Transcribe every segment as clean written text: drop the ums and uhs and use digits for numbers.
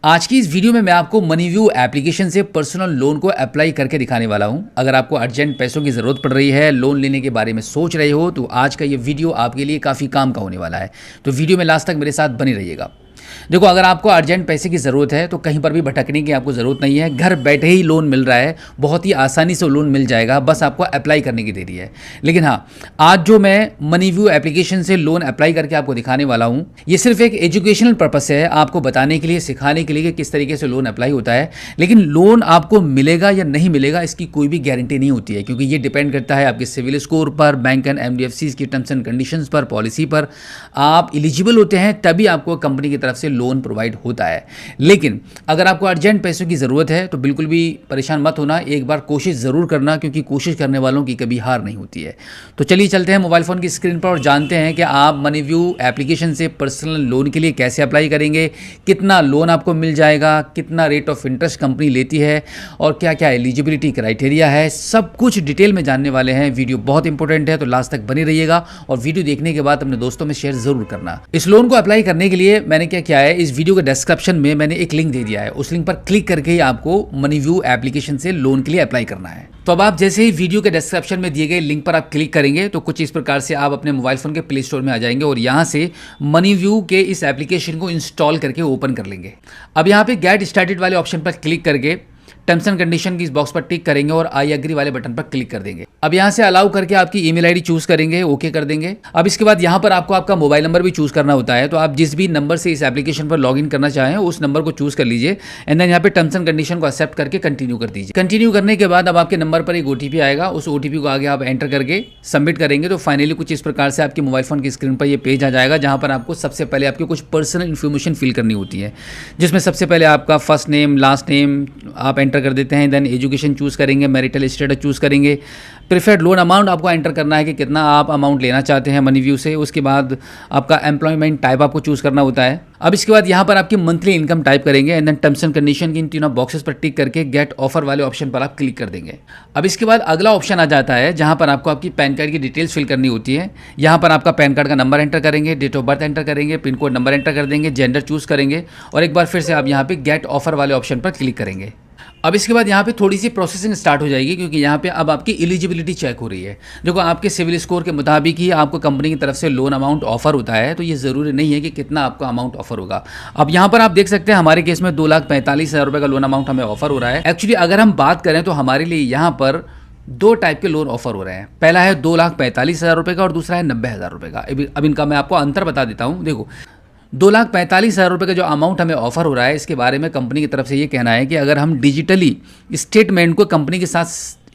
आज की इस वीडियो में मैं आपको मनीव्यू एप्लीकेशन से पर्सनल लोन को अप्लाई करके दिखाने वाला हूं। अगर आपको अर्जेंट पैसों की ज़रूरत पड़ रही है, लोन लेने के बारे में सोच रहे हो, तो आज का ये वीडियो आपके लिए काफ़ी काम का होने वाला है। तो वीडियो में लास्ट तक मेरे साथ बनी रहिएगा। देखो, अगर आपको अर्जेंट पैसे की ज़रूरत है तो कहीं पर भी भटकने की आपको ज़रूरत नहीं है। घर बैठे ही लोन मिल रहा है, बहुत ही आसानी से लोन मिल जाएगा, बस आपको अप्लाई करने की देरी है। लेकिन हाँ, आज जो मैं मनीव्यू एप्लीकेशन से लोन अप्लाई करके आपको दिखाने वाला हूँ, ये सिर्फ एक एजुकेशनल पर्पस है, आपको बताने के लिए, सिखाने के लिए कि किस तरीके से लोन अप्लाई होता है। लेकिन लोन आपको मिलेगा या नहीं मिलेगा इसकी कोई भी गारंटी नहीं होती है, क्योंकि ये डिपेंड करता है आपके सिविल स्कोर पर, बैंक एंड एनबीएफसी की टर्म्स एंड कंडीशंस पर, पॉलिसी पर। आप एलिजिबल होते हैं तभी आपको कंपनी की तरफ से लोन प्रोवाइड होता है। लेकिन अगर आपको अर्जेंट पैसों की ज़रूरत है तो बिल्कुल भी परेशान मत होना, एक बार कोशिश ज़रूर करना, क्योंकि कोशिश करने वालों की कभी हार नहीं होती है। तो चलिए चलते हैं मोबाइल फ़ोन की स्क्रीन पर और जानते हैं कि आप मनीव्यू एप्लीकेशन से पर्सनल लोन के लिए कैसे अप्लाई करेंगे, कितना लोन आपको मिल जाएगा, कितना रेट ऑफ इंटरेस्ट कंपनी लेती है और क्या क्या एलिजिबिलिटी क्राइटेरिया है, सब कुछ डिटेल में जानने वाले हैं। वीडियो बहुत इंपॉर्टेंट है, तो लास्ट तक बनी रहिएगा और वीडियो देखने के बाद अपने दोस्तों में शेयर ज़रूर करना। इस लोन को अप्लाई करने के लिए मैंने क्या किया है, इस वीडियो के डिस्क्रिप्शन में मैंने एक लिंक दे दिया है, उस लिंक पर क्लिक करके ही आपको मनीव्यू एप्लीकेशन से लोन के लिए अप्लाई करना है। तो अब आप जैसे ही वीडियो के डिस्क्रिप्शन में दिए गए लिंक पर आप क्लिक करेंगे तो कुछ इस प्रकार से आप अपने मोबाइल फोन के प्ले स्टोर में आ जाएंगे और यहां से मनीव्यू के इस एप्लीकेशन को इंस्टॉल करके ओपन कर लेंगे। अब यहां पे गेट स्टार्टेड वाले ऑप्शन पर क्लिक करके टर्म्स एंड कंडीशन की इस बॉक्स पर टिक करेंगे और आई एग्री वाले बटन पर क्लिक कर देंगे। अब यहां से अलाउ करके आपकी ईमेल आईडी चूज करेंगे, ओके कर देंगे। अब इसके बाद यहां पर आपको आपका मोबाइल नंबर भी चूज करना होता है, तो आप जिस भी नंबर से इस एप्लीकेशन पर लॉगिन करना चाहें उस नंबर को चूज कर लीजिए एंड देन यहां पे टर्म्स एंड कंडीशन को एक्सेप्ट करके कंटिन्यू कर दीजिए। कंटिन्यू करने के बाद अब आपके नंबर पर एक ओटीपी आएगा, उस ओटीपी को आगे आप एंटर करके सबमिट करेंगे तो फाइनली कुछ इस प्रकार से आपके मोबाइल फोन की स्क्रीन पर ये पेज आ जाएगा, जहां पर आपको सबसे पहले आपकी कुछ पर्सनल इन्फॉर्मेशन फिल करनी होती है, जिसमें सबसे पहले आपका फर्स्ट नेम, लास्ट नेम आप एंटर कर देते हैं, देन एजुकेशन चूज करेंगे, मैरिटल स्टेटस चूज करेंगे, प्रेफर्ड लोन अमाउंट आपको एंटर करना है कि कितना आप अमाउंट लेना चाहते हैं मनीव्यू से। उसके बाद आपका एम्प्लॉयमेंट टाइप आपको चूज करना होता है। अब इसके बाद यहाँ पर आपकी मंथली इनकम टाइप करेंगे and then terms and condition की इन तीनों बॉक्सेस पर टिक करके गेट ऑफर वाले ऑप्शन पर आप क्लिक कर देंगे। अब इसके बाद अगला ऑप्शन आ जाता है जहाँ पर आपको आपकी पैन कार्ड की डिटेल्स फिल करनी होती है। यहाँ पर आपका पैन कार्ड का नंबर एंटर करेंगे, डेट ऑफ बर्थ एंटर करेंगे, पिन कोड नंबर एंटर कर देंगे, जेंडर चूज करेंगे और एक बार फिर से आप यहाँ पे गेट ऑफर वाले ऑप्शन पर क्लिक करेंगे। अब इसके बाद यहाँ पे थोड़ी सी प्रोसेसिंग स्टार्ट हो जाएगी, क्योंकि यहाँ पे अब आपकी एलिजिबिलिटी चेक हो रही है। देखो, आपके सिविल स्कोर के मुताबिक ही आपको कंपनी की तरफ से लोन अमाउंट ऑफर होता है, तो ये ज़रूरी नहीं है कि कितना आपका अमाउंट ऑफर होगा। अब यहाँ पर आप देख सकते हैं हमारे केस में 2,45,000 रुपये का लोन अमाउंट हमें ऑफर हो रहा है। एक्चुअली अगर हम बात करें तो हमारे लिए यहाँ पर दो टाइप के लोन ऑफर हो रहे हैं। पहला है 2,45,000 रुपये का और दूसरा है 90,000 रुपये का। अब इनका मैं आपको अंतर बता देता हूँ। देखो, 2,45,000 रुपये का जो अमाउंट हमें ऑफर हो रहा है, इसके बारे में कंपनी की तरफ से ये कहना है कि अगर हम डिजिटली स्टेटमेंट को कंपनी के साथ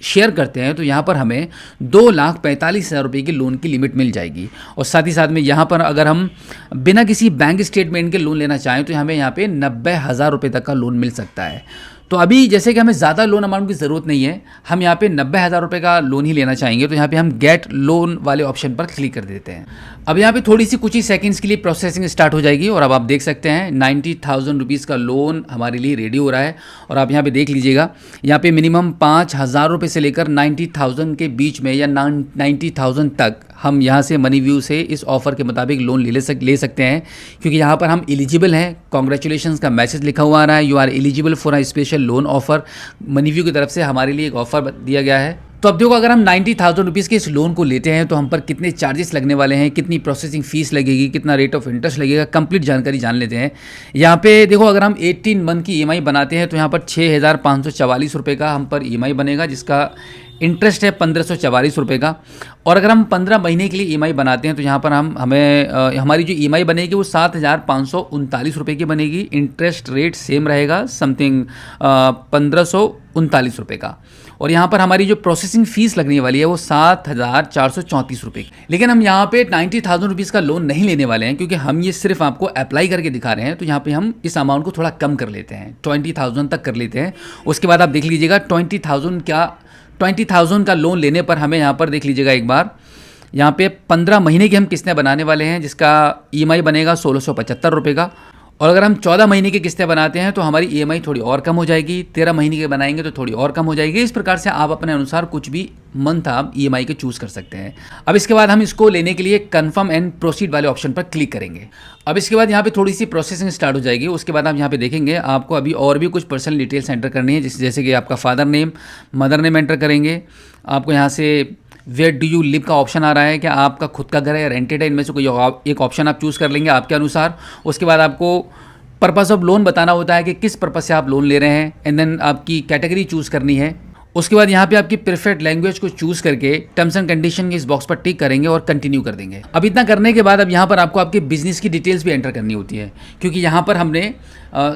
शेयर करते हैं तो यहाँ पर हमें 2,45,000 रुपये की लोन की लिमिट मिल जाएगी। और साथ ही साथ में यहाँ पर अगर हम बिना किसी बैंक स्टेटमेंट के लोन लेना चाहें तो हमें यहाँ पे 90,000 रुपये तक का लोन मिल सकता है। तो अभी जैसे कि हमें ज़्यादा लोन अमाउंट की ज़रूरत नहीं है, हम यहाँ पे 90,000 रुपये का लोन ही लेना चाहेंगे, तो यहाँ पे हम गेट लोन वाले ऑप्शन पर क्लिक कर देते हैं। अब यहाँ पे थोड़ी सी कुछ ही सेकंड्स के लिए प्रोसेसिंग स्टार्ट हो जाएगी और अब आप देख सकते हैं 90,000 रुपीज़ का लोन हमारे लिए रेडी हो रहा है। और आप यहाँ पे देख लीजिएगा, यहाँ पे मिनिमम 5,000 रुपये से लेकर 90,000 के बीच में या 90,000 तक हम यहाँ से मनीव्यू से इस ऑफ़र के मुताबिक लोन ले सकते हैं, क्योंकि यहाँ पर हम एलिजिबल हैं। कॉन्ग्रेचुलेशंस का मैसेज लिखा हुआ आ रहा है, you are eligible for a special loan offer. Moneyview की तरफ से हमारे लिए एक ऑफर दिया गया है। तो अब देखो, अगर हम 90,000 रुपीज़ के इस लोन को लेते हैं तो हम पर कितने चार्जेस लगने वाले हैं, कितनी प्रोसेसिंग फीस लगेगी, कितना रेट ऑफ इंटरेस्ट लगेगा, कंप्लीट जानकारी जान लेते हैं। यहाँ पे देखो, अगर हम 18 मंथ की ईएमआई बनाते हैं तो यहाँ पर 6,544 रुपये का हम पर ईएमआई बनेगा, जिसका इंटरेस्ट है 1,544 रुपये का। और अगर हम 15 महीने के लिए ईएमआई बनाते हैं तो यहाँ पर हमारी जो ईएमआई बनेगी वो 7,539 रुपये की बनेगी। इंटरेस्ट रेट सेम रहेगा, समथिंग 1,539 रुपये का। और यहाँ पर हमारी जो प्रोसेसिंग फीस लगने वाली है वो 7,434 रुपये की। लेकिन हम यहाँ पे 90,000 रुपीज़ का लोन नहीं लेने वाले हैं, क्योंकि हम ये सिर्फ आपको अप्लाई करके दिखा रहे हैं। तो यहाँ पे हम इस अमाउंट को थोड़ा कम कर लेते हैं, 20,000 तक कर लेते हैं। उसके बाद आप देख लीजिएगा 20,000 का लोन लेने पर हमें यहाँ पर देख लीजिएगा एक बार, यहाँ पे 15 महीने की हम किस्तें बनाने वाले हैं, जिसका ईएमआई बनेगा 1,675 रुपये का। और अगर हम 14 महीने की किस्तें बनाते हैं तो हमारी ईएमआई थोड़ी और कम हो जाएगी, 13 महीने के बनाएंगे तो थोड़ी और कम हो जाएगी। इस प्रकार से आप अपने अनुसार कुछ भी मंथ आप ईएमआई के चूज़ कर सकते हैं। अब इसके बाद हम इसको लेने के लिए कन्फर्म एंड प्रोसीड वाले ऑप्शन पर क्लिक करेंगे। अब इसके बाद यहाँ पे थोड़ी सी प्रोसेसिंग स्टार्ट हो जाएगी। उसके बाद आप यहाँ पे देखेंगे आपको अभी और भी कुछ पर्सनल डिटेल्स एंटर करनी है, जैसे कि आपका father name, mother name enter करेंगे। आपको यहाँ से वेयर डू यू लिव का ऑप्शन आ रहा है कि आपका खुद का घर है या रेंटेड है, इनमें से कोई एक ऑप्शन आप चूज़ कर लेंगे आपके अनुसार। उसके बाद आपको पर्पस ऑफ लोन बताना होता है कि किस पर्पस से आप लोन ले रहे हैं, एंड देन आपकी कैटेगरी चूज़ करनी है। उसके बाद यहाँ पे आपकी प्रेफर्ड लैंग्वेज को चूज़ करके टर्म्स एंड कंडीशन के इस बॉक्स पर टिक करेंगे और कंटिन्यू कर देंगे। अब इतना करने के बाद अब यहाँ पर आपको आपके बिजनेस की डिटेल्स भी एंटर करनी होती है, क्योंकि यहाँ पर हमने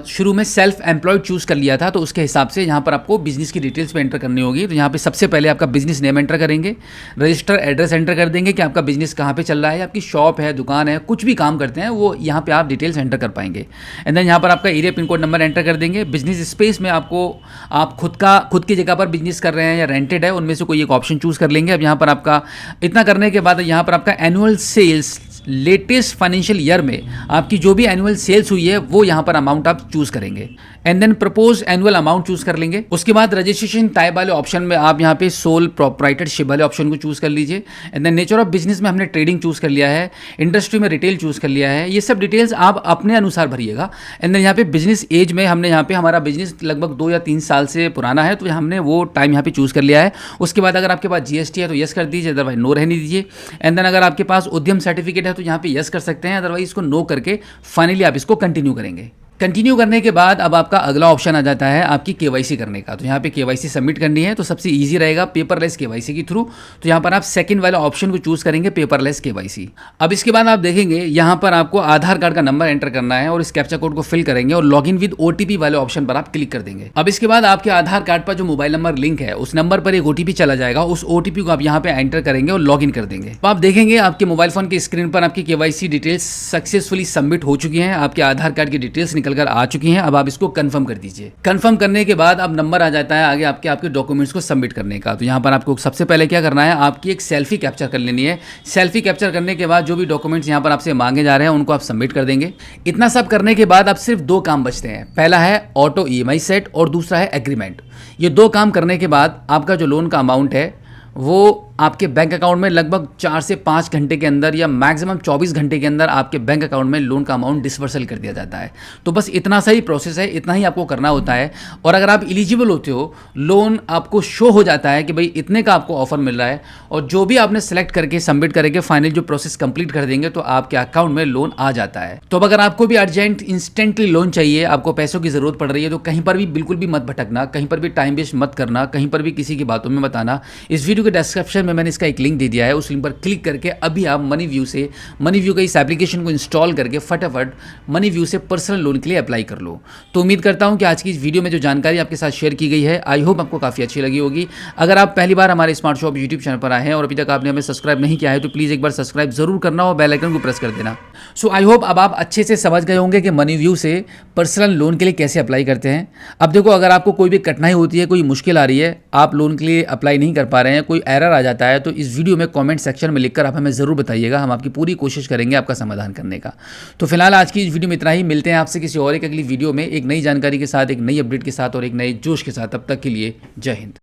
शुरू में सेल्फ एम्प्लॉयड चूज़ कर लिया था, तो उसके हिसाब से यहाँ पर आपको बिजनेस की डिटेल्स भी एंटर करनी होगी। तो यहाँ पे सबसे पहले आपका बिजनेस नेम एंटर करेंगे, रजिस्टर एड्रेस एंटर कर देंगे कि आपका बिजनेस कहाँ पे चल रहा है, आपकी शॉप है, दुकान है, कुछ भी काम करते हैं वो यहाँ पे आप डिटेल्स एंटर कर पाएंगे। एंड देन यहाँ पर आपका area pin code number enter कर देंगे। बिजनेस स्पेस में आपको आप खुद की जगह पर बिजनेस कर रहे हैं या रेंटेड है, उनमें से कोई एक ऑप्शन चूज़ कर लेंगे। अब यहाँ पर आपका इतना करने के बाद यहाँ पर आपका annual sales latest financial year में आपकी जो भी एनुअल सेल्स हुई है वो यहाँ पर अमाउंट आप चूज़ करेंगे, and then propose annual amount choose कर लेंगे। उसके बाद रजिस्ट्रेशन टाइप वाले ऑप्शन में आप यहाँ पे सोल प्रोप्राइटरशिप वाले ऑप्शन को चूज़ कर लीजिए। And then nature of business में हमने ट्रेडिंग चूज़ कर लिया है, इंडस्ट्री में रिटेल चूज़ कर लिया है। ये सब डिटेल्स आप अपने अनुसार भरिएगा। एंड देन यहाँ पे बिजनेस एज में हमने यहाँ पे हमारा बिजनेस लगभग 2 या 3 साल से पुराना है, तो हमने वो टाइम यहाँ पे चूज़ कर लिया है। उसके बाद अगर आपके पास जीएसटी है तो यस कर दीजिए, अदरवाइज नो रहने दीजिए। एंड देन अगर आपके पास उद्यम सर्टिफिकेट है तो यहाँ पे यस कर सकते हैं, अदरवाइज इसको नो करके फाइनली आप इसको कंटिन्यू करेंगे। कंटिन्यू करने के बाद अब आपका अगला ऑप्शन आ जाता है आपकी केवाईसी करने का। तो यहाँ पे केवाईसी सबमिट करनी है, तो सबसे इजी रहेगा पेपरलेस केवाईसी के थ्रू। तो यहाँ पर आप सेकंड वाले ऑप्शन को चूज करेंगे, पेपरलेस केवाईसी। अब इसके बाद आप देखेंगे यहाँ पर आपको आधार कार्ड का नंबर एंटर करना है और इस कैप्चा कोड को फिल करेंगे और लॉगिन विद ओटीपी वाले ऑप्शन पर आप क्लिक कर देंगे। अब इसके बाद आपके आधार कार्ड पर जो मोबाइल नंबर लिंक है उस नंबर पर एक ओटीपी चला जाएगा, उस ओटीपी को आप यहाँ पे एंटर करेंगे और लॉगिन कर देंगे। तो आप देखेंगे आपके मोबाइल फोन की स्क्रीन पर आपकी केवाईसी डिटेल्स सक्सेसफुली सबमिट हो चुकी हैं, आपके आधार कार्ड की डिटेल्स निकल कर आ चुकी हैं। अब आप इसको कंफर्म कर दीजिए। कंफर्म करने के बाद अब नंबर आ जाता है आगे आपके डॉक्यूमेंट्स को सबमिट करने का। तो यहाँ पर आपको सबसे पहले क्या करना है, आपकी एक सेल्फी कैप्चर कर लेनी है। सेल्फी कैप्चर करने के बाद जो भी डॉक्यूमेंट्स यहाँ पर आपसे मांगे जा रहे हैं उनको आप सबमिट कर देंगे। इतना सब करने के बाद अब सिर्फ 2 काम बचते हैं। पहला है ऑटो ईएमआई सेट और दूसरा है एग्रीमेंट। ये 2 काम करने के बाद आपका जो लोन का अमाउंट है वो आपके बैंक अकाउंट में लगभग 4 से 5 घंटे के अंदर या मैक्सिमम 24 घंटे के अंदर आपके बैंक अकाउंट में लोन का अमाउंट डिसबर्सल कर दिया जाता है। तो बस इतना सा ही प्रोसेस है, इतना ही आपको करना होता है। और अगर आप एलिजिबल होते हो, लोन आपको शो हो जाता है कि भाई इतने का आपको ऑफर मिल रहा है, और जो भी आपने सेलेक्ट करके सबमिट करके फाइनल जो प्रोसेस कंप्लीट कर देंगे तो आपके अकाउंट में लोन आ जाता है। तो अब अगर आपको भी अर्जेंट इंस्टेंटली लोन चाहिए, आपको पैसों की जरूरत पड़ रही है, तो कहीं पर भी बिल्कुल भी मत भटकना, कहीं पर भी टाइम वेस्ट मत करना, कहीं पर भी किसी की बातों में मत आना। इस वीडियो के डिस्क्रिप्शन में मैंने इसका एक लिंक दे दिया है, उस लिंक पर क्लिक करके अभी आप मनी व्यू का इस एप्लीकेशन को इंस्टॉल करके फटाफट मनी व्यू से पर्सनल लोन के लिए अप्लाई कर लो। तो उम्मीद करता हूं कि आज की इस वीडियो में जो जानकारी आपके साथ शेयर की गई है, आई होप आपको काफ़ी अच्छी लगी होगी। अगर आप पहली बार हमारे स्मार्ट शॉप यूट्यूब चैनल पर आए हैं और अभी तक आपने हमें सब्सक्राइब नहीं किया है तो प्लीज़ एक बार सब्सक्राइब जरूर करना और बेल आइकन को प्रेस कर देना। सो आई होप अब आप अच्छे से समझ गए होंगे कि मनी व्यू से पर्सनल लोन के लिए कैसे अप्लाई करते हैं। अब देखो, अगर आपको कोई भी कठिनाई होती है, कोई मुश्किल आ रही है, आप लोन के लिए अप्लाई नहीं कर पा रहे हैं, कोई एरर आ जाता है, तो इस वीडियो में कमेंट सेक्शन में लिखकर आप हमें ज़रूर बताइएगा। हम आपकी पूरी कोशिश करेंगे आपका समाधान करने का। तो फिलहाल आज की इस वीडियो में इतना ही। मिलते हैं आपसे किसी और एक अगली वीडियो में एक नई जानकारी के साथ, एक नई अपडेट के साथ और एक नए जोश के साथ। तब तक के लिए जय हिंद।